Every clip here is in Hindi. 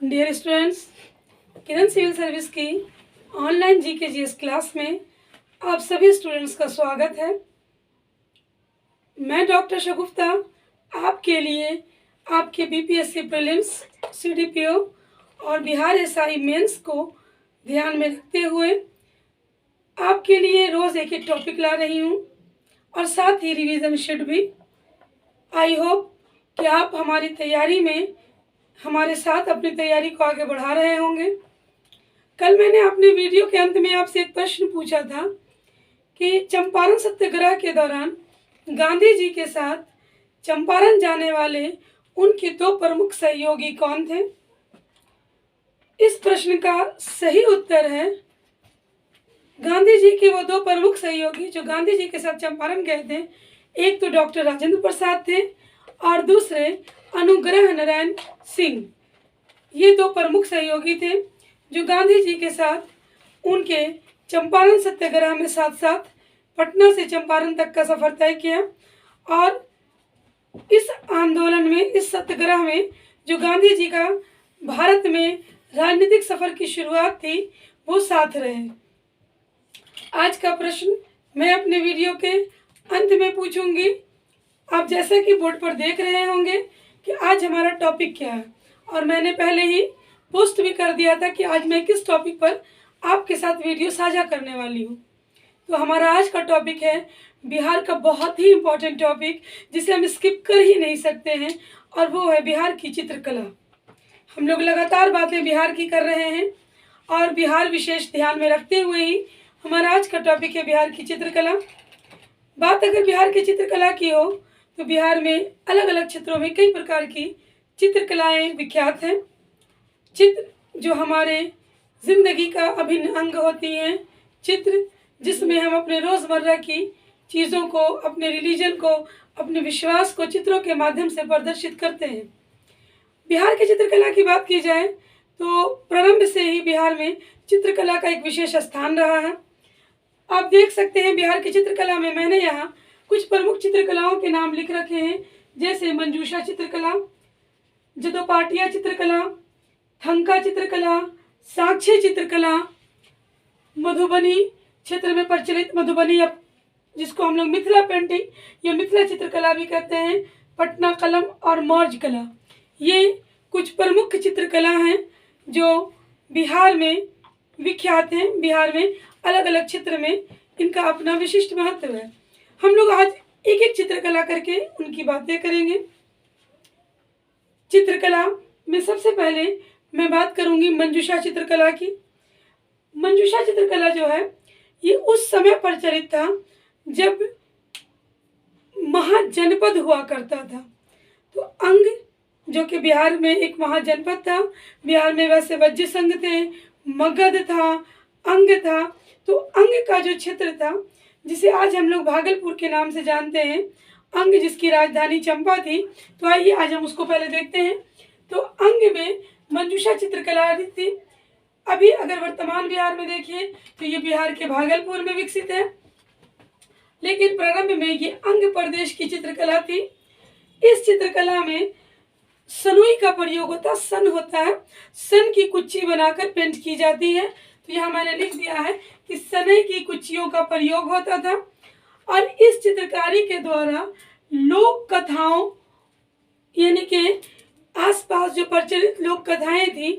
डियर स्टूडेंट्स, किरण सिविल सर्विस की ऑनलाइन जीकेजीएस क्लास में आप सभी स्टूडेंट्स का स्वागत है। मैं डॉक्टर शगुफ्ता आपके लिए आपके बीपीएससी प्रीलिम्स, सीडीपीओ और बिहार एसआई मेंस को ध्यान में रखते हुए आपके लिए रोज़ एक एक टॉपिक ला रही हूँ और साथ ही रिवीजन शीट भी। आई होप कि आप हमारी तैयारी में हमारे साथ अपनी तैयारी को आगे बढ़ा रहे होंगे। कल मैंने अपने वीडियो के अंत में आपसे एक प्रश्न पूछा था कि चंपारण सत्याग्रह के दौरान गांधी जी के साथ चंपारण जाने वाले उनके दो प्रमुख सहयोगी कौन थे। इस प्रश्न का सही उत्तर है गांधी जी के वो दो प्रमुख सहयोगी जो गांधी जी के साथ चंपारण गए थे। एक तो डॉक्टर राजेंद्र प्रसाद थे और दूसरे अनुग्रह नारायण सिंह। ये दो प्रमुख सहयोगी थे जो गांधी जी के साथ उनके चंपारण सत्याग्रह में साथ साथ पटना से चंपारण तक का सफर तय किया। और इस आंदोलन में, इस सत्याग्रह में जो गांधी जी का भारत में राजनीतिक सफर की शुरुआत थी, वो साथ रहे। आज का प्रश्न मैं अपने वीडियो के अंत में पूछूंगी। आप जैसे कि बोर्ड पर देख रहे होंगे कि आज हमारा टॉपिक क्या है, और मैंने पहले ही पोस्ट भी कर दिया था कि आज मैं किस टॉपिक पर आपके साथ वीडियो साझा करने वाली हूँ। तो हमारा आज का टॉपिक है बिहार का बहुत ही इम्पोर्टेंट टॉपिक, जिसे हम स्किप कर ही नहीं सकते हैं, और वो है बिहार की चित्रकला। हम लोग लगातार बातें बिहार की कर रहे हैं और बिहार विशेष ध्यान में रखते हुए ही हमारा आज का टॉपिक है बिहार की चित्रकला। बात अगर बिहार की चित्रकला की हो तो बिहार में अलग अलग क्षेत्रों में कई प्रकार की चित्रकलाएं विख्यात हैं। चित्र जो हमारे ज़िंदगी का अभिन्न अंग होती हैं, चित्र जिसमें हम अपने रोज़मर्रा की चीज़ों को, अपने रिलीजन को, अपने विश्वास को चित्रों के माध्यम से प्रदर्शित करते हैं। बिहार की चित्रकला की बात की जाए तो प्रारंभ से ही बिहार में चित्रकला का एक विशेष स्थान रहा है। आप देख सकते हैं बिहार की चित्रकला में मैंने यहाँ कुछ प्रमुख चित्रकलाओं के नाम लिख रखे हैं, जैसे मंजूषा चित्रकला, जदोपाटिया चित्रकला, थंका चित्रकला, साक्ष्य चित्रकला, मधुबनी क्षेत्र में प्रचलित मधुबनी, जिसको हम लोग मिथिला पेंटिंग या मिथिला चित्रकला भी कहते हैं, पटना कलम और मौर्ज कला। ये कुछ प्रमुख चित्रकला हैं जो बिहार में विख्यात हैं। बिहार में अलग अलग क्षेत्र में इनका अपना विशिष्ट महत्व है। हम लोग आज एक एक चित्रकला करके उनकी बातें करेंगे। चित्रकला में सबसे पहले मैं बात करूंगी मंजूषा चित्रकला की। मंजूषा चित्रकला जो है ये उस समय प्रचलित था जब महाजनपद हुआ करता था। तो अंग जो कि बिहार में एक महाजनपद था, बिहार में वैसे वज्र संघ थे, मगध था, अंग था। तो अंग का जो क्षेत्र था, जिसे आज हम लोग भागलपुर के नाम से जानते हैं, अंग जिसकी राजधानी चंपा थी। तो आइए आज हम उसको पहले देखते हैं। तो अंग में मंजूषा चित्रकला थी। अभी अगर वर्तमान बिहार में देखिए तो ये बिहार के भागलपुर में विकसित है, लेकिन प्रारंभ में ये अंग प्रदेश की चित्रकला थी। इस चित्रकला में सनोई का प्रयोग होता है, सन होता है, सन की कुच्ची बनाकर पेंट की जाती है। तो यहाँ मैंने लिख दिया है कि सनई की कुच्चियों का प्रयोग होता था। और इस चित्रकारी के द्वारा लोक कथाओं, यानी कि आसपास जो प्रचलित लोक कथाएं थी,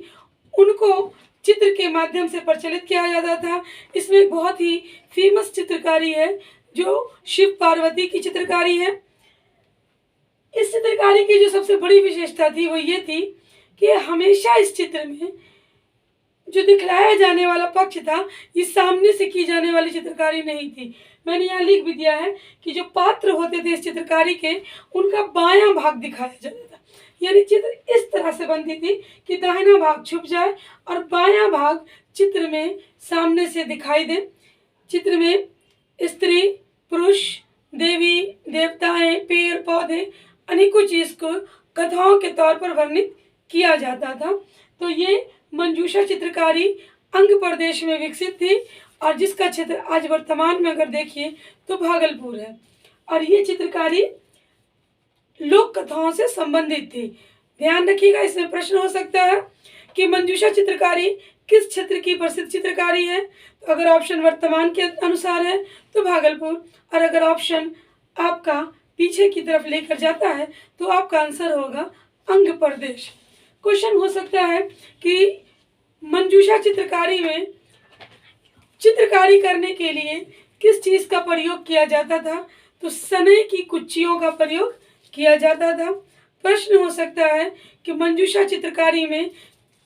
उनको चित्र के माध्यम से प्रचलित किया जाता था। इसमें बहुत ही फेमस चित्रकारी है जो शिव पार्वती की चित्रकारी है। इस चित्रकारी की जो सबसे बड़ी विशेषता थी वो ये थी कि हमेशा इस चित्र में जो दिखलाया जाने वाला पक्ष था, ये सामने से की जाने वाली चित्रकारी नहीं थी। मैंने यहाँ लिख भी दिया है कि जो पात्र होते थे इस चित्रकारी के, उनका बायां भाग दिखाया जाता था। यानी चित्र इस तरह से बनती थी कि दाहिना भाग छुप जाए और बायां भाग चित्र में सामने से दिखाई दे। चित्र में स्त्री, पुरुष, देवी देवताएं, पेड़ पौधे, अनेकों चीज को कथाओं के तौर पर वर्णित किया जाता था। तो ये मंजूषा चित्रकारी अंग प्रदेश में विकसित थी, और जिसका क्षेत्र आज वर्तमान में अगर देखिए तो भागलपुर है। और ये चित्रकारी लोक कथाओं से संबंधित थी। ध्यान रखिएगा, इसमें प्रश्न हो सकता है कि मंजूषा चित्रकारी किस क्षेत्र की प्रसिद्ध चित्रकारी है? तो अगर ऑप्शन वर्तमान के अनुसार है तो भागलपुर, और अगर ऑप्शन आपका पीछे की तरफ लेकर जाता है तो आपका आंसर होगा अंग प्रदेश। क्वेश्चन हो सकता है कि मंजूषा चित्रकारी में चित्रकारी करने के लिए किस चीज का प्रयोग किया जाता था? तो सनई की कुच्चियों का प्रयोग किया जाता था। प्रश्न हो सकता है कि मंजूषा चित्रकारी में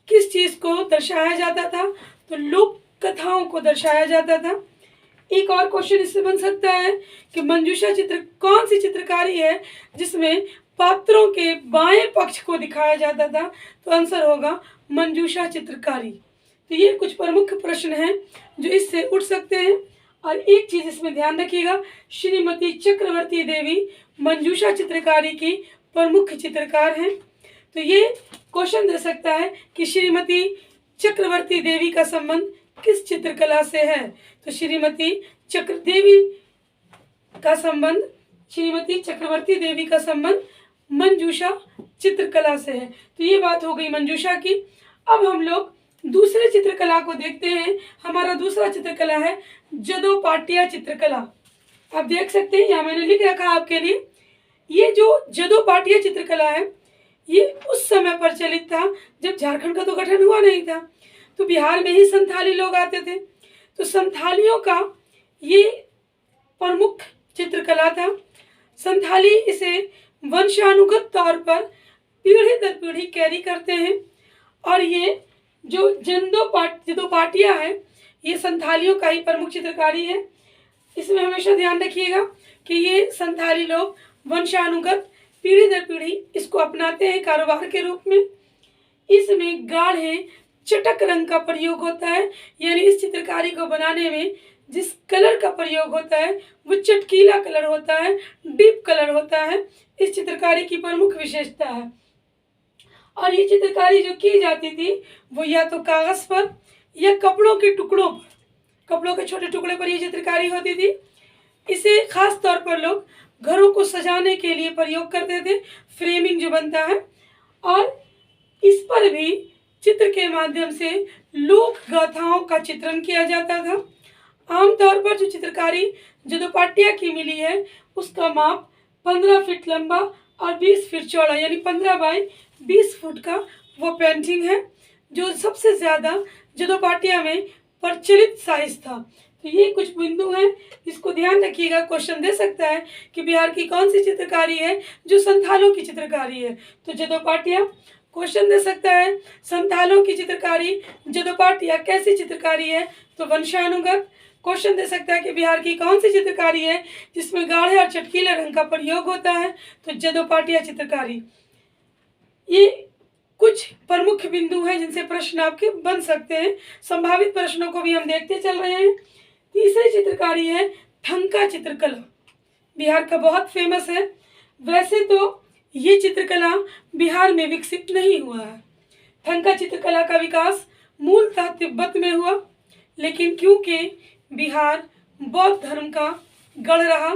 किस चीज को दर्शाया जाता था? तो लोक कथाओं को दर्शाया जाता था। एक और क्वेश्चन इससे बन सकता है कि मंजूषा चित्र कौन सी चित्रकारी है जिसमें पात्रों के बाएं पक्ष को दिखाया जाता था? तो आंसर होगा मंजूषा चित्रकारी। तो ये कुछ प्रमुख प्रश्न हैं जो इससे उठ सकते हैं। और एक चीज इसमें ध्यान रखिएगा, श्रीमती चक्रवर्ती देवी मंजूषा चित्रकारी की प्रमुख चित्रकार हैं। तो ये क्वेश्चन दे सकता है कि श्रीमती चक्रवर्ती देवी का संबंध किस चित्रकला से है? तो श्रीमती चक्रवर्ती देवी का संबंध मंजूषा चित्रकला से है। तो ये बात हो गई मंजूषा की। अब हम लोग दूसरे चित्रकला को देखते हैं। हमारा दूसरा चित्रकला है जदोपाटिया चित्रकला। आप देख सकते हैं, यहाँ मैंने लिख रखा है आपके लिए। ये जो जदोपाटिया चित्रकला है ये उस समय प्रचलित था जब झारखंड का तो गठन हुआ नहीं था, तो बिहार में ही संथाली लोग आते थे। तो संथालियों का ये प्रमुख चित्रकला था। संथाली इसे वंशानुगत तौर पर पीढ़ी दर पीढ़ी कैरी करते हैं। और ये जो जदोपाटिया है ये संथालियों का ही प्रमुख चित्रकारी है। इसमें हमेशा ध्यान रखिएगा कि ये संथाली लोग वंशानुगत पीढ़ी दर पीढ़ी इसको अपनाते हैं कारोबार के रूप में। इसमें गाढ़े चटक रंग का प्रयोग होता है, यानी इस चित्रकारी को बनाने में जिस कलर का प्रयोग होता है वो चटकीला कलर होता है, डीप कलर होता है। इस चित्रकारी की प्रमुख विशेषता है। और ये चित्रकारी जो की जाती थी वो या तो कागज पर या कपड़ों के टुकड़ों पर, कपड़ों के छोटे टुकड़े पर ये चित्रकारी होती थी। इसे खास तौर पर लोग घरों को सजाने के लिए प्रयोग करते थे, फ्रेमिंग जो बनता है। और इस पर भी चित्र के माध्यम से लोक गाथाओं का चित्रण किया जाता था। आमतौर पर जो चित्रकारी जदोपाटिया की मिली है उसका माप 15 फीट लंबा और 20 फीट चौड़ा, यानी 15 बाई 20 फुट का वो पेंटिंग है जो सबसे ज़्यादा जदोपाटिया में प्रचलित साइज था। तो ये कुछ बिंदु हैं, इसको ध्यान रखिएगा। क्वेश्चन दे सकता है कि बिहार की कौन सी चित्रकारी है जो संथालों की चित्रकारी है? तो जदोपाटिया। क्वेश्चन दे सकता है संथालों की चित्रकारी जदोपाटिया कैसी चित्रकारी है? तो वंशानुगत। क्वेश्चन दे सकता है कि बिहार की कौन सी चित्रकारी है जिसमें गाढ़े और चटकीले रंग का प्रयोग होता है? तो जदोपाटिया चित्रकारी। ये कुछ प्रमुख बिंदु हैं जिनसे प्रश्न आपके बन सकते हैं। संभावित प्रश्नों को भी हम देखते चल रहे हैं। तीसरी चित्रकारी है थंका चित्रकला, बिहार का बहुत फेमस है। वैसे तो ये चित्रकला बिहार में विकसित नहीं हुआ है। थंका चित्रकला का विकास मूलतः तिब्बत में हुआ, लेकिन क्योंकि बिहार बौद्ध धर्म का गढ़ रहा,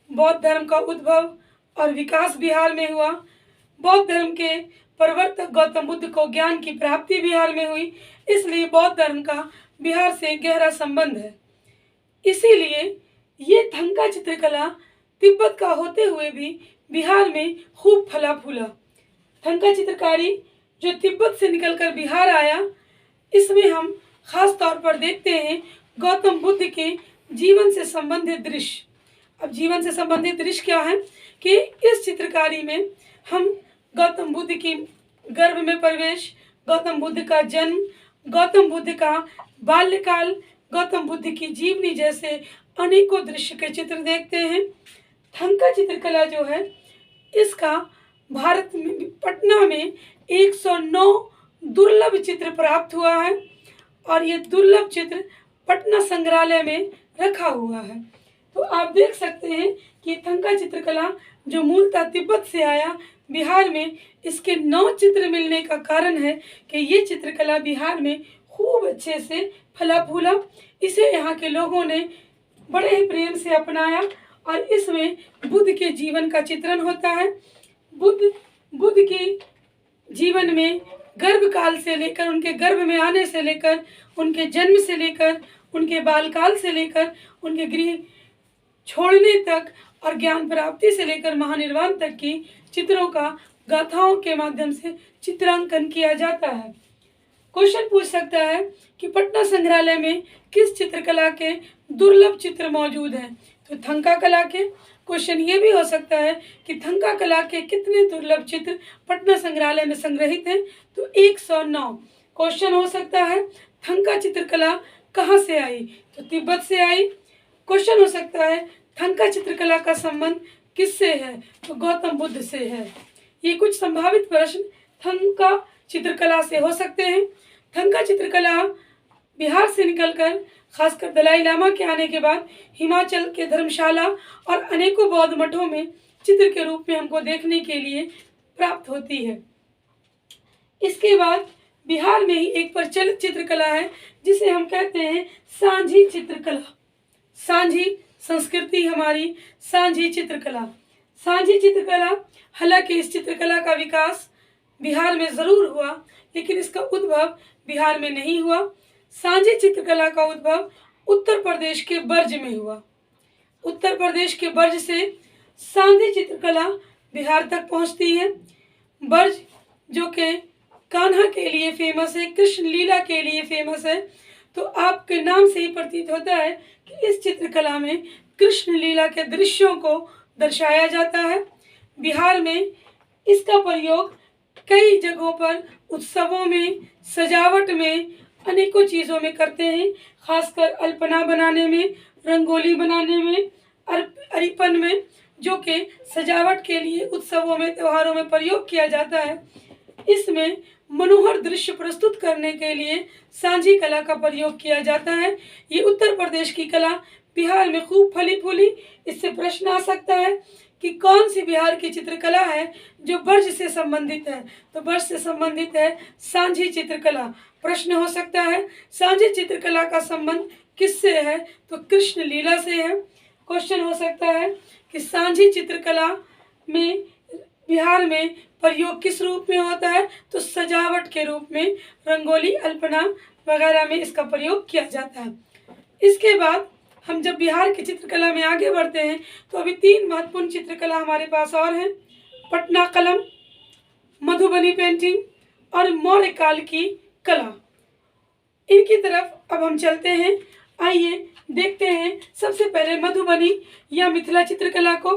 बौद्ध धर्म का उद्भव और विकास बिहार में हुआ, बौद्ध धर्म के प्रवर्तक गौतम बुद्ध को ज्ञान की प्राप्ति बिहार में हुई, इसलिए बौद्ध धर्म का बिहार से गहरा संबंध है। इसीलिए ये थंका चित्रकला तिब्बत का होते हुए भी बिहार में खूब फला फूला। थंका चित्रकारी जो तिब्बत से निकलकर बिहार आया, इसमें हम खास तौर पर देखते हैं गौतम बुद्ध के जीवन से संबंधित दृश्य। अब जीवन से संबंधित दृश्य क्या है कि इस चित्रकारी में हम गौतम बुद्ध की गर्भ में प्रवेश, गौतम बुद्ध का जन्म, गौतम बुद्ध का बाल्यकाल, गौतम बुद्ध की जीवनी जैसे अनेकों दृश्य के चित्र देखते हैं। थंका चित्रकला जो है इसका भारत में पटना में 109 दुर्लभ चित्र प्राप्त हुआ है और ये दुर्लभ चित्र पटना संग्रहालय में रखा हुआ है। तो आप देख सकते हैं कि थंका चित्रकला जो मूलतः तिब्बत से आया, बिहार में इसके 9 चित्र मिलने का कारण है कि ये चित्रकला बिहार में खूब अच्छे से फला फूला। इसे यहाँ के लोगों ने बड़े ही प्रेम से अपनाया और इसमें बुद्ध के जीवन का चित्रण होता है। बुद्ध के जीवन में गर्भकाल से लेकर, उनके गर्भ में आने से लेकर, उनके जन्म से लेकर, उनके बालकाल से लेकर, उनके गृह छोड़ने तक और ज्ञान प्राप्ति से लेकर महानिर्वाण तक की चित्रों का गाथाओं के माध्यम से चित्रांकन किया जाता है। क्वेश्चन पूछ सकता है कि पटना संग्रहालय में किस चित्रकला के दुर्लभ चित्र मौजूद हैं? तो थंका कला के। क्वेश्चन ये भी हो सकता है कि थंका कला के कितने दुर्लभ चित्र पटना संग्रहालय में संग्रहित हैं? तो 109। क्वेश्चन हो सकता है थंका चित्रकला कहाँ से आई? तो तिब्बत से आई। क्वेश्चन हो सकता है थंका चित्रकला का संबंध किससे है? तो गौतम बुद्ध से है। ये कुछ संभावित प्रश्न थंका चित्रकला से हो सकते हैं। थंका चित्रकला बिहार से निकलकर खासकर दलाई लामा के आने के बाद हिमाचल के धर्मशाला और अनेकों बौद्ध मठों में चित्र के रूप में हमको देखने के लिए प्राप्त होती है। इसके बाद बिहार में ही एक प्रचलित चित्रकला है जिसे हम कहते हैं सांझी चित्रकला। सांझी संस्कृति हमारी सांझी चित्रकला। सांझी चित्रकला, हालांकि इस चित्रकला का विकास बिहार में ज़रूर हुआ, लेकिन इसका उद्भव बिहार में नहीं हुआ। सांझी चित्रकला का उद्भव उत्तर प्रदेश के बर्ज में हुआ। उत्तर प्रदेश के बर्ज से सांझी चित्रकला बिहार तक पहुंचती है। बर्ज जो कि कान्हा के लिए फेमस है, कृष्ण लीला के लिए फेमस है, तो आपके नाम से ही प्रतीत होता है कि इस चित्रकला में कृष्ण लीला के दृश्यों को दर्शाया जाता है। बिहार में इसका प्रयोग कई जगहों पर उत्सवों में, सजावट में, अनेकों चीज़ों में करते हैं। खासकर अल्पना बनाने में, रंगोली बनाने में, अरिपन में, जो कि सजावट के लिए उत्सवों में, त्योहारों में प्रयोग किया जाता है। इसमें मनोहर दृश्य प्रस्तुत करने के लिए सांझी कला का प्रयोग किया जाता है। ये उत्तर प्रदेश की कला बिहार में खूब फली फूली। इससे प्रश्न आ सकता है कि कौन सी बिहार की चित्रकला है जो बर्ज से संबंधित है? तो बर्ज से संबंधित है सांझी चित्रकला। प्रश्न हो सकता है सांझी चित्रकला का संबंध किससे है? तो कृष्ण लीला से है। क्वेश्चन हो सकता है कि सांझी चित्रकला में बिहार में प्रयोग किस रूप में होता है? तो सजावट के रूप में, रंगोली, अल्पना वगैरह में इसका प्रयोग किया जाता है। इसके बाद हम जब बिहार की चित्रकला में आगे बढ़ते हैं तो अभी 3 महत्वपूर्ण चित्रकला हमारे पास और हैं। पटना कलम, मधुबनी पेंटिंग और मौर्य काल की कला। इनकी तरफ अब हम चलते हैं। आइए देखते हैं सबसे पहले मधुबनी या मिथिला चित्रकला को।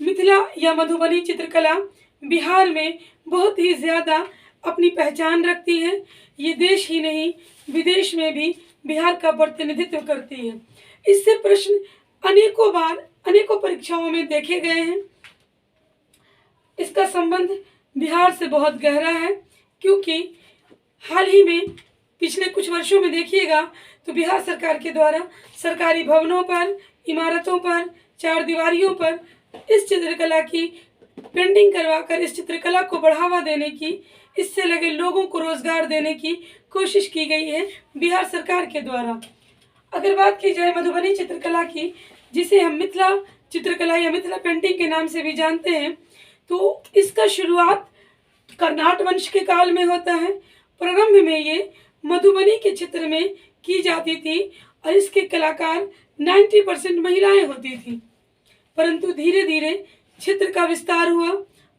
मिथिला या मधुबनी चित्रकला बिहार में बहुत ही ज़्यादा अपनी पहचान रखती है। ये देश ही नहीं विदेश में भी बिहार का प्रतिनिधित्व करती है। इससे प्रश्न अनेकों बार अनेकों परीक्षाओं में देखे गए हैं। इसका संबंध बिहार से बहुत गहरा है, क्योंकि हाल ही में पिछले कुछ वर्षों में देखिएगा तो बिहार सरकार के द्वारा सरकारी भवनों पर, इमारतों पर, चारदीवारियों पर इस चित्रकला की पेंटिंग करवाकर इस चित्रकला को बढ़ावा देने की, इससे लगे लोगों को रोजगार देने की कोशिश की गई है बिहार सरकार के द्वारा। अगर बात की जाए मधुबनी चित्रकला की, जिसे हम मिथिला चित्रकला या मिथिला पेंटिंग के नाम से भी जानते हैं, तो इसका शुरुआत कर्नाट वंश के काल में होता है। प्रारंभ में ये मधुबनी के क्षेत्र में की जाती थी और इसके कलाकार 90% महिलाएं होती थी, परंतु धीरे धीरे क्षेत्र का विस्तार हुआ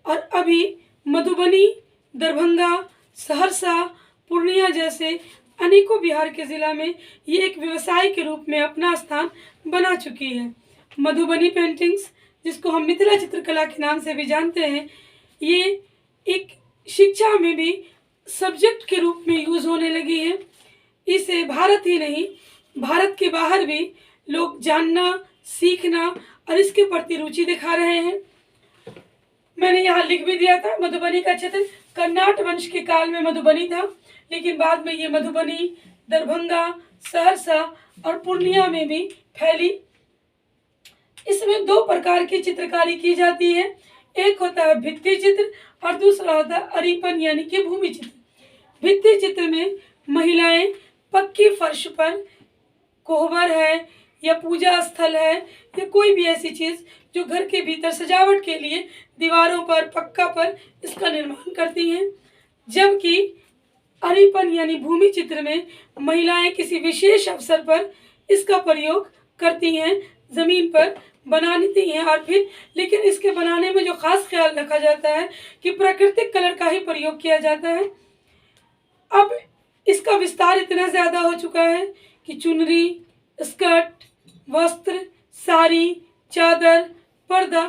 और अभी मधुबनी, दरभंगा, सहरसा, पूर्णिया जैसे अनेकों बिहार के ज़िला में ये एक व्यवसाय के रूप में अपना स्थान बना चुकी है। मधुबनी पेंटिंग्स, जिसको हम मिथिला चित्रकला के नाम से भी जानते हैं, ये एक शिक्षा में भी सब्जेक्ट के रूप में यूज़ होने लगी है। इसे भारत ही नहीं, भारत के बाहर भी लोग जानना, सीखना और इसके प्रति रुचि दिखा रहे हैं। मैंने यहाँ लिख भी दिया था, मधुबनी का क्षेत्र कर्नाट वंश के काल में मधुबनी था, लेकिन बाद में ये मधुबनी, दरभंगा, सहरसा और पूर्णिया में भी फैली। इसमें 2 प्रकार की चित्रकारी की जाती है। एक होता है भित्ति चित्र और दूसरा होता है अरिपन यानी कि भूमि चित्र। भित्ति चित्र में महिलाएं पक्की फर्श पर, कोहबर है या पूजा स्थल है या कोई भी ऐसी चीज़ जो घर के भीतर सजावट के लिए दीवारों पर, पक्का पर इसका निर्माण करती हैं। जबकि अरिपन यानी भूमि चित्र में महिलाएं किसी विशेष अवसर पर इसका प्रयोग करती हैं, ज़मीन पर बनाती हैं और फिर लेकिन इसके बनाने में जो खास ख्याल रखा जाता है कि प्राकृतिक कलर का ही प्रयोग किया जाता है। अब इसका विस्तार इतना ज़्यादा हो चुका है कि चुनरी, स्कर्ट, वस्त्र, साड़ी, चादर, पर्दा,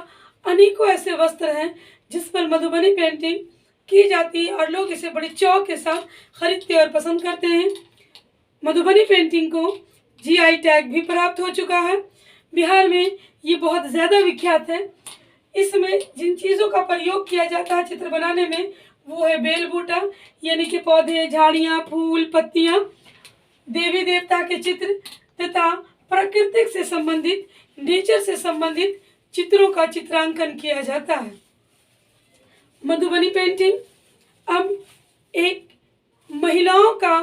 अनेकों ऐसे वस्त्र हैं जिस पर मधुबनी पेंटिंग की जाती है और लोग इसे बड़े चौक के साथ खरीदते और पसंद करते हैं। मधुबनी पेंटिंग को जीआई टैग भी प्राप्त हो चुका है। बिहार में ये बहुत ज़्यादा विख्यात है। इसमें जिन चीज़ों का प्रयोग किया जाता है चित्र बनाने में वो है बेल बूटा यानी कि पौधे, झाड़ियाँ, फूल, पत्तियाँ, देवी देवता के चित्र तथा प्राकृतिक से संबंधित, नेचर से संबंधित चित्रों का चित्रांकन किया जाता है। मधुबनी पेंटिंग अब एक महिलाओं का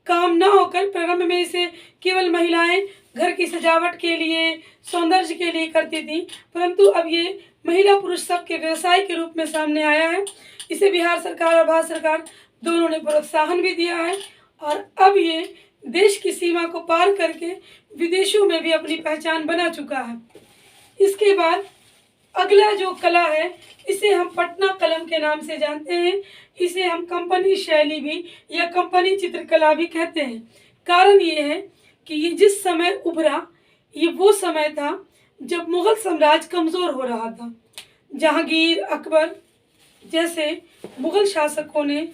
काम ना होकर प्रारंभ में इसे केवल महिलाएं घर की सजावट के लिए, सौंदर्य के लिए करती थी, परंतु अब ये महिला पुरुष सबके व्यवसाय के रूप में सामने आया है। इसे बिहार सरकार और भारत सरकार दोनों ने प्रोत्साहन भी दिया है और अब ये देश की सीमा को पार करके विदेशों में भी अपनी पहचान बना चुका है। इसके बाद अगला जो कला है इसे हम पटना कलम के नाम से जानते हैं। इसे हम कंपनी शैली भी या कंपनी चित्रकला भी कहते हैं। कारण ये है कि ये जिस समय उभरा ये वो समय था जब मुगल साम्राज्य कमज़ोर हो रहा था। जहांगीर, अकबर जैसे मुगल शासकों ने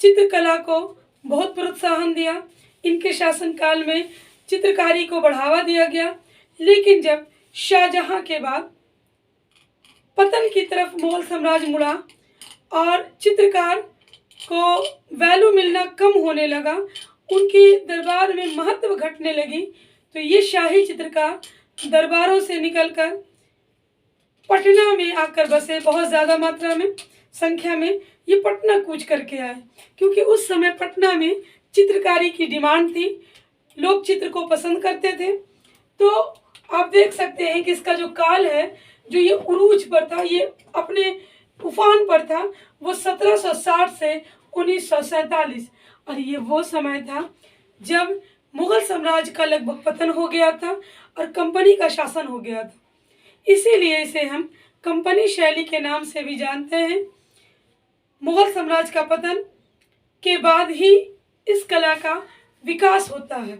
चित्रकला को बहुत प्रोत्साहन दिया। इनके शासनकाल में चित्रकारी को बढ़ावा दिया गया, लेकिन जब शाहजहां के बाद पतन की तरफ मुगल साम्राज्य मुड़ा और चित्रकार को वैल्यू मिलना कम होने लगा, उनके दरबार में महत्व घटने लगी, तो ये शाही चित्रकार दरबारों से निकलकर पटना में आकर बसे। बहुत ज़्यादा मात्रा में, संख्या में ये पटना कूच करके आए, क्योंकि उस समय पटना में चित्रकारी की डिमांड थी, लोग चित्र को पसंद करते थे। तो आप देख सकते हैं कि इसका जो काल है, जो ये उरूज पर था, ये अपने उफान पर था, वो 1760 से 1947, और ये वो समय था जब मुगल साम्राज्य का लगभग पतन हो गया था और कंपनी का शासन हो गया था। इसीलिए इसे हम कंपनी शैली के नाम से भी जानते हैं। मुगल साम्राज्य का पतन के बाद ही इस कला का विकास होता है।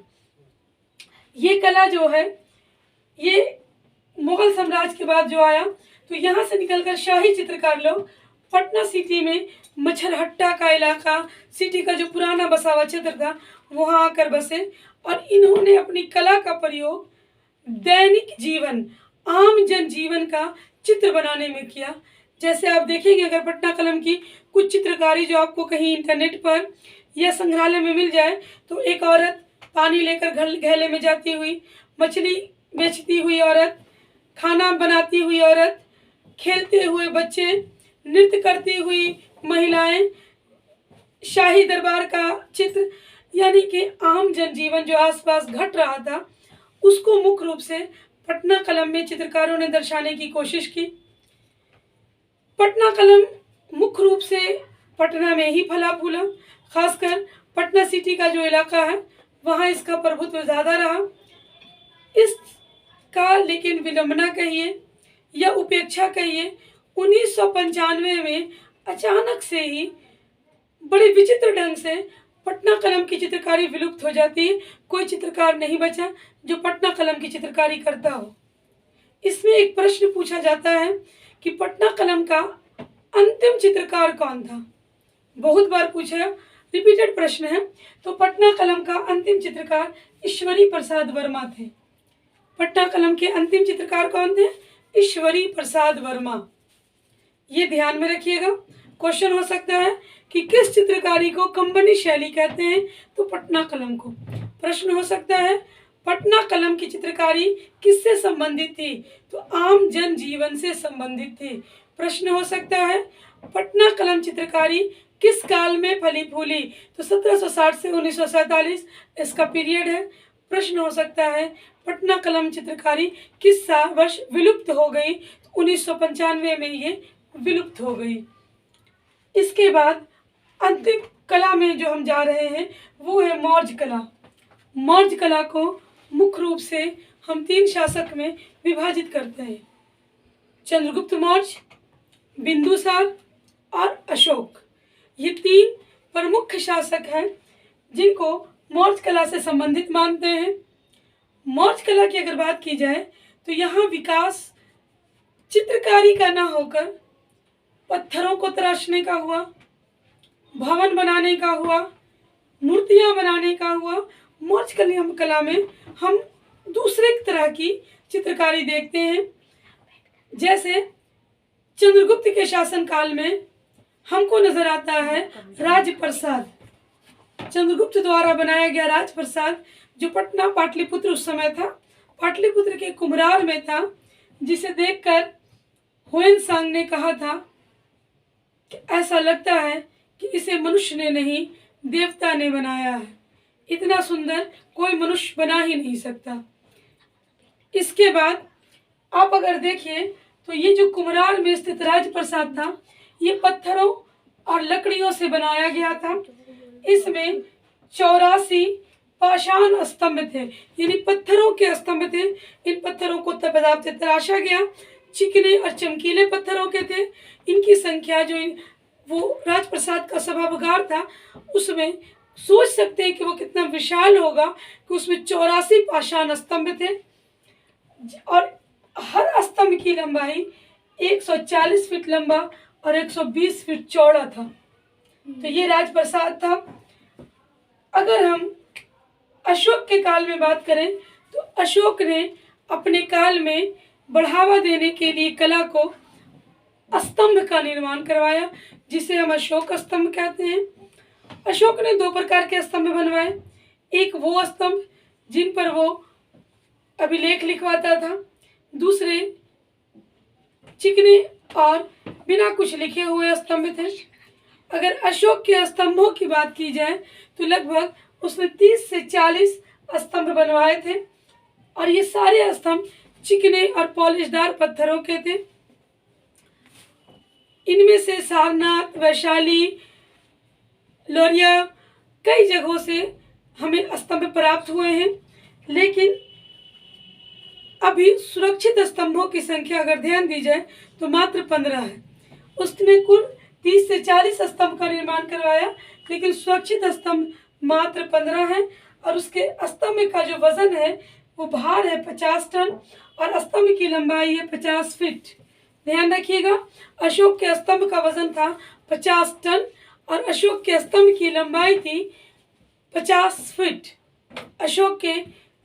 ये कला जो है ये मुगल साम्राज्य के बाद जो आया, तो यहाँ से निकलकर शाही चित्रकार लोग पटना सिटी में मच्छरहट्टा का इलाका, सिटी का जो पुराना बसा हुआ क्षेत्र था, वहाँ आकर बसे और इन्होंने अपनी कला का प्रयोग दैनिक जीवन, आम जनजीवन का चित्र बनाने में किया। जैसे आप देखेंगे अगर पटना कलम की कुछ चित्रकारी जो आपको कहीं इंटरनेट पर या संग्रहालय में मिल जाए, तो एक औरत पानी लेकर घेले में जाती हुई, मछली बेचती हुई औरत, खाना बनाती हुई औरत, खेलते हुए बच्चे, नृत्य करती हुई महिलाएं, शाही दरबार का चित्र, यानी कि आम जनजीवन जो आसपास घट रहा था उसको मुख्य रूप से पटना कलम में चित्रकारों ने दर्शाने की कोशिश की। पटना कलम मुख्य रूप से पटना में ही फला फूला, खासकर पटना सिटी का जो इलाका है वहाँ इसका प्रभुत्व ज़्यादा रहा। इसका लेकिन विडंबना कहिए या उपेक्षा कहिए, 1995 में अचानक से ही बड़े विचित्र ढंग से पटना कलम की चित्रकारी विलुप्त हो जाती है। कोई चित्रकार नहीं बचा जो पटना कलम की चित्रकारी करता हो। इसमें एक प्रश्न पूछा जाता है कि पटना कलम का अंतिम चित्रकार कौन था। बहुत बार पूछा, रिपीटेड प्रश्न है। तो पटना कलम का अंतिम चित्रकार ईश्वरी प्रसाद वर्मा थे। पटना कलम के अंतिम चित्रकार कौन थे? ईश्वरी प्रसाद वर्मा। ये ध्यान में रखिएगा। क्वेश्चन हो सकता है कि किस चित्रकारी को कंपनी शैली कहते हैं, तो पटना कलम को। प्रश्न हो सकता है पटना कलम की चित्रकारी किससे संबंधित थी, तो आम जन जीवन से संबंधित थी। प्रश्न हो सकता है पटना कलम चित्रकारी किस काल में फली फूली, तो 1760 से 1947 इसका पीरियड है। प्रश्न हो सकता है पटना कलम चित्रकारी किस वर्ष विलुप्त हो गई, तो 1995 में ये विलुप्त हो गई। इसके बाद अंतिम कला में जो हम जा रहे हैं वो है मौर्य कला। मौर्य कला को मुख्य रूप से हम 3 शासक में विभाजित करते हैं, चंद्रगुप्त मौर्य, बिंदुसार और अशोक। ये 3 प्रमुख शासक हैं जिनको मौर्य कला से संबंधित मानते हैं। मौर्य कला की अगर बात की जाए तो यहाँ विकास चित्रकारी का ना होकर पत्थरों को तराशने का हुआ, भवन बनाने का हुआ, मूर्तियां बनाने का हुआ। मौर्य कला में हम दूसरे तरह की चित्रकारी देखते हैं। जैसे चंद्रगुप्त के शासनकाल में हमको नजर आता है राजप्रसाद, चंद्रगुप्त द्वारा बनाया गया राजप्रसाद, जो पटना पाटलिपुत्र उस समय था, पाटलिपुत्र के कुम्हरार में था, जिसे देखकर ह्वेन-सांग ने कहा था कि ऐसा लगता है कि इसे मनुष्य ने नहीं देवता ने बनाया है, इतना सुंदर कोई मनुष्य बना ही नहीं सकता। इसके बाद आप अगर देखिए तो ये जो कुम्हरार में स्थित राजप्रसाद था, ये पत्थरों और लकड़ियों से बनाया गया था। इसमें 84 पाषाण स्तंभ थे, यानी पत्थरों के स्तंभ थे। इन पत्थरों को तपदाब से तराशा गया, चिकने और चमकीले पत्थरों के थे। इनकी संख्या जो वो राजप्रसाद का सभागार था उसमें सोच सकते हैं कि वो कितना विशाल होगा कि उसमें 84 पाषाण स्तंभ थे और हर स्तंभ की लंबाई 140 फीट लंबा और 120 फीट चौड़ा था। तो ये राजप्रसाद था। अगर हम अशोक के काल में बात करें तो अशोक ने अपने काल में बढ़ावा देने के लिए कला को स्तंभ का निर्माण करवाया, जिसे हम अशोक स्तंभ कहते हैं। अशोक ने 2 प्रकार के स्तंभ बनवाए, एक वो स्तंभ जिन पर वो अभिलेख लिखवाता था, दूसरे चिकने और बिना कुछ लिखे हुए स्तंभ थे। अगर अशोक के स्तंभों की बात की जाए तो लगभग उसने 30 से 40 स्तंभ बनवाए थे और ये सारे स्तंभ चिकने और पॉलिशदार पत्थरों के थे। इनमें से सारनाथ, वैशाली, लोरिया कई जगहों से हमें स्तंभ प्राप्त हुए हैं, लेकिन अभी सुरक्षित स्तंभों की संख्या अगर ध्यान दी जाए तो मात्र 15 है। उसने कुल 30 से 40 स्तंभ का निर्माण करवाया, लेकिन सुरक्षित स्तंभ मात्र 15 है और उसके स्तंभ का जो वजन है वो भार है 50 टन और स्तंभ की लंबाई है 50 फीट। ध्यान रखिएगा, अशोक के स्तंभ का वजन था 50 टन और अशोक के स्तंभ की लंबाई थी 50 फीट। अशोक के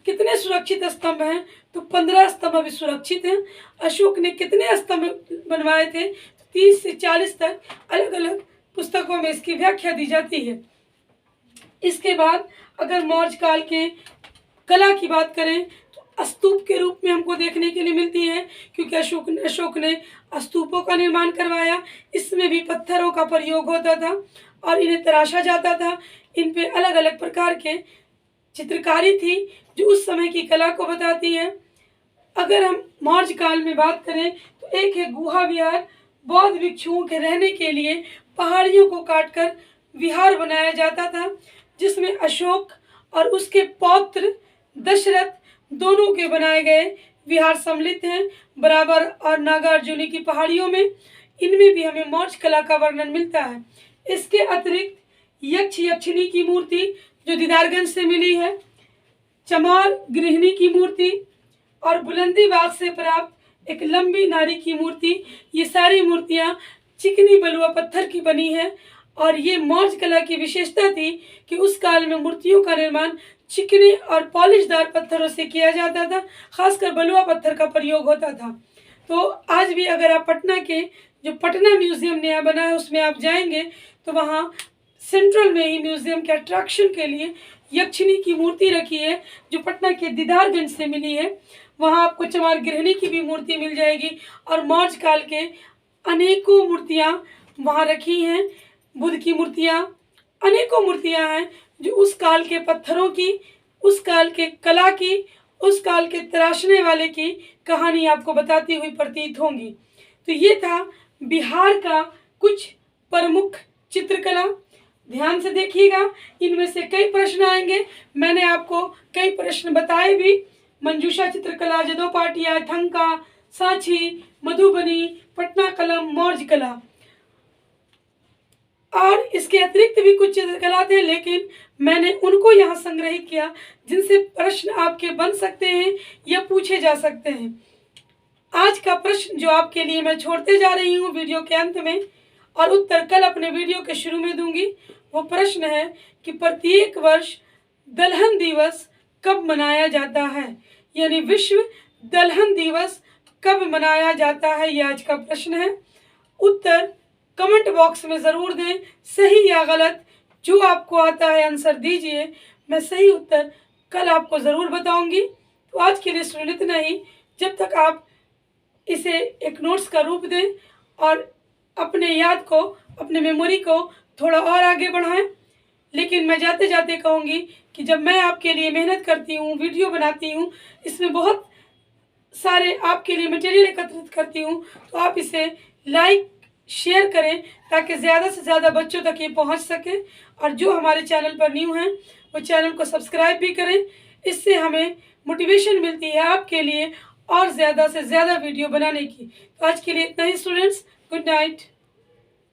कितने सुरक्षित स्तंभ हैं तो 15 स्तंभ अभी सुरक्षित हैं। अशोक ने कितने स्तंभ बनवाए थे तो 30 से 40 तक अलग अलग पुस्तकों में इसकी व्याख्या दी जाती है। इसके बाद अगर मौर्य काल के कला की बात करें तो स्तूप के रूप में हमको देखने के लिए मिलती है, क्योंकि अशोक ने स्तूपों का निर्माण करवाया। इसमें भी पत्थरों का प्रयोग होता था और इन्हें तराशा जाता था। इन पे अलग अलग प्रकार के चित्रकारी थी जो उस समय की कला को बताती है। अगर हम मौर्य काल में बात करें तो एक है गुहा विहार। बौद्ध भिक्षुओं के रहने के लिए पहाड़ियों को काटकर विहार बनाया जाता था, जिसमें अशोक और उसके पौत्र दशरथ दोनों के बनाए गए विहार सम्मिलित हैं, बराबर और नागार्जुनी की पहाड़ियों में। इनमें भी हमें मौर्य कला का वर्णन मिलता है। इसके अतिरिक्त यक्ष यक्षिणी की मूर्ति जो दीदारगंज से मिली है, चमार गृहिणी की मूर्ति और बुलंदी बाग से प्राप्त एक लंबी नारी की मूर्ति, ये सारी मूर्तियां चिकनी बलुआ पत्थर की बनी है। और ये मौर्य कला की विशेषता थी कि उस काल में मूर्तियों का निर्माण चिकने और पॉलिशदार पत्थरों से किया जाता था, खासकर बलुआ पत्थर का प्रयोग होता था। तो आज भी अगर आप पटना के जो पटना म्यूजियम नया बना है उसमें आप जाएंगे तो वहाँ सेंट्रल में ही म्यूजियम के अट्रैक्शन के लिए यक्षिणी की मूर्ति रखी है जो पटना के दीदारगंज से मिली है। वहाँ आपको चमार गृहिणी की भी मूर्ति मिल जाएगी और मौर्य काल के अनेकों मूर्तियाँ वहाँ रखी हैं। बुद्ध की मूर्तियाँ, अनेकों मूर्तियाँ हैं जो उस काल के पत्थरों की, उस काल के कला की, उस काल के तराशने वाले की कहानी आपको बताती हुई प्रतीत होंगी। तो ये था बिहार का कुछ प्रमुख चित्रकला। ध्यान से देखिएगा, इनमें से कई प्रश्न आएंगे। मैंने आपको कई प्रश्न बताए भी। मंजूषा चित्रकला, जदो पाटिया, ठंका, सांची, मधुबनी, पटना कलम, मौर्ज कला, और इसके अतिरिक्त भी कुछ चित्रकला थे, लेकिन मैंने उनको यहाँ संग्रहित किया जिनसे प्रश्न आपके बन सकते हैं या पूछे जा सकते हैं। आज का प्रश्न जो आपके लिए मैं छोड़ते जा रही हूँ वीडियो के अंत में, और उत्तर कल अपने वीडियो के शुरू में दूंगी, वो प्रश्न है कि प्रत्येक वर्ष दलहन दिवस कब मनाया जाता है, यानी विश्व दलहन दिवस कब मनाया जाता है, ये आज का प्रश्न है। उत्तर कमेंट बॉक्स में ज़रूर दें, सही या गलत जो आपको आता है आंसर दीजिए। मैं सही उत्तर कल आपको ज़रूर बताऊंगी। तो आज के लिए स्टूडेंट इतना ही। जब तक आप इसे एक नोट्स का रूप दें और अपने याद को, अपने मेमोरी को थोड़ा और आगे बढ़ाएं। लेकिन मैं जाते जाते कहूँगी कि जब मैं आपके लिए मेहनत करती हूँ, वीडियो बनाती हूँ, इसमें बहुत सारे आपके लिए मटेरियल एकत्रित करती हूँ, तो आप इसे लाइक शेयर करें ताकि ज़्यादा से ज़्यादा बच्चों तक ये पहुँच सके। और जो हमारे चैनल पर न्यू हैं वो चैनल को सब्सक्राइब भी करें। इससे हमें मोटिवेशन मिलती है आपके लिए और ज़्यादा से ज़्यादा वीडियो बनाने की। तो आज के लिए इतना ही स्टूडेंट्स, गुड नाइट।